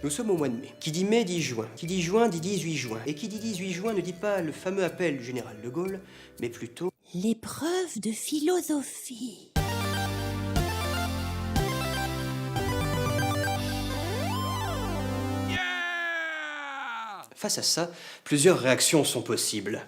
Nous sommes au mois de mai. Qui dit mai dit juin. Qui dit juin dit 18 juin. Et qui dit 18 juin ne dit pas le fameux appel du général de Gaulle, mais plutôt... L'épreuve de philosophie. Face à ça, plusieurs réactions sont possibles.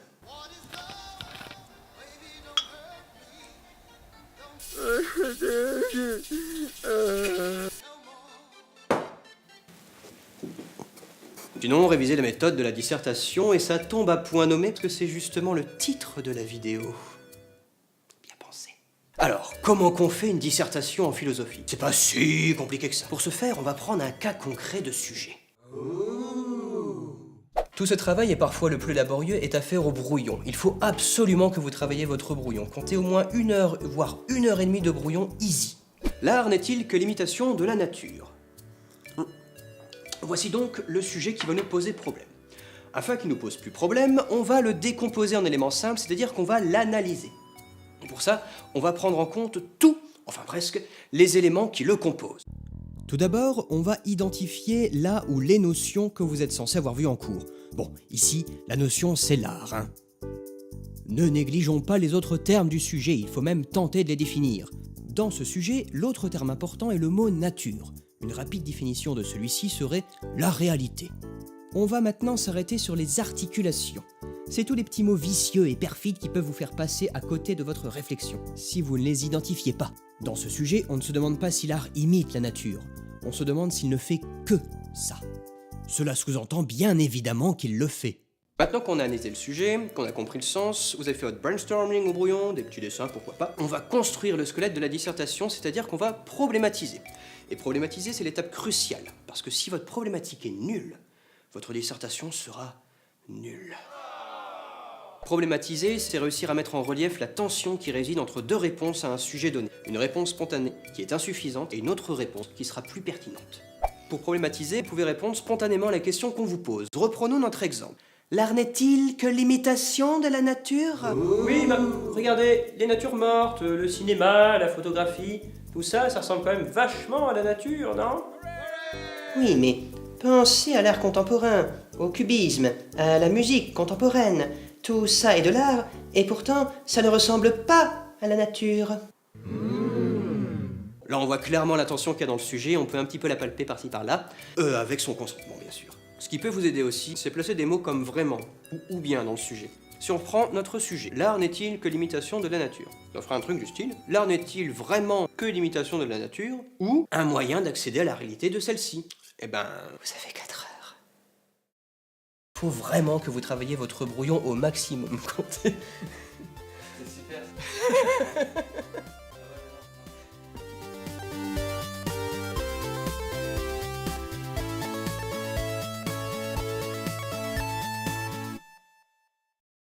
Sinon, réviser la méthode de la dissertation et ça tombe à point nommé parce que c'est justement le titre de la vidéo. Bien pensé. Alors, comment qu'on fait une dissertation en philosophie? C'est pas si compliqué que ça. Pour ce faire, on va prendre un cas concret de sujet. Tout ce travail, et parfois le plus laborieux, est à faire au brouillon. Il faut absolument que vous travailliez votre brouillon. Comptez au moins 1 heure, voire 1 heure et demie de brouillon easy. L'art n'est-il que l'imitation de la nature? Voici donc le sujet qui va nous poser problème. Afin qu'il ne nous pose plus problème, on va le décomposer en éléments simples, c'est-à-dire qu'on va l'analyser. Et pour ça, on va prendre en compte tout, enfin presque, les éléments qui le composent. Tout d'abord, on va identifier là ou les notions que vous êtes censé avoir vues en cours. Bon, ici, la notion c'est l'art, hein. Ne négligeons pas les autres termes du sujet, il faut même tenter de les définir. Dans ce sujet, l'autre terme important est le mot nature. Une rapide définition de celui-ci serait la réalité. On va maintenant s'arrêter sur les articulations. C'est tous les petits mots vicieux et perfides qui peuvent vous faire passer à côté de votre réflexion, si vous ne les identifiez pas. Dans ce sujet, on ne se demande pas si l'art imite la nature, on se demande s'il ne fait que ça. Cela sous-entend bien évidemment qu'il le fait. Maintenant qu'on a analysé le sujet, qu'on a compris le sens, vous avez fait votre brainstorming au brouillon, des petits dessins, pourquoi pas, on va construire le squelette de la dissertation, c'est-à-dire qu'on va problématiser. Et problématiser, c'est l'étape cruciale, parce que si votre problématique est nulle, votre dissertation sera nulle. Problématiser, c'est réussir à mettre en relief la tension qui réside entre deux réponses à un sujet donné. Une réponse spontanée, qui est insuffisante, et une autre réponse qui sera plus pertinente. Pour problématiser, vous pouvez répondre spontanément à la question qu'on vous pose. Reprenons notre exemple. L'art n'est-il que l'imitation de la nature? Oui, bah, regardez, les natures mortes, le cinéma, la photographie, tout ça, ça ressemble quand même vachement à la nature, non? Oui, mais pensez à l'art contemporain, au cubisme, à la musique contemporaine. Tout ça est de l'art, et pourtant, ça ne ressemble pas à la nature. Là, on voit clairement la tension qu'il y a dans le sujet, on peut un petit peu la palper par-ci par-là, avec son consentement, bien sûr. Ce qui peut vous aider aussi, c'est placer des mots comme vraiment ou bien dans le sujet. Si on prend notre sujet, l'art n'est-il que l'imitation de la nature? On fera un truc du style, l'art n'est-il vraiment que l'imitation de la nature ou un moyen d'accéder à la réalité de celle-ci? Eh ben, vous avez 4 heures. Faut vraiment que vous travailliez votre brouillon au maximum. C'est super.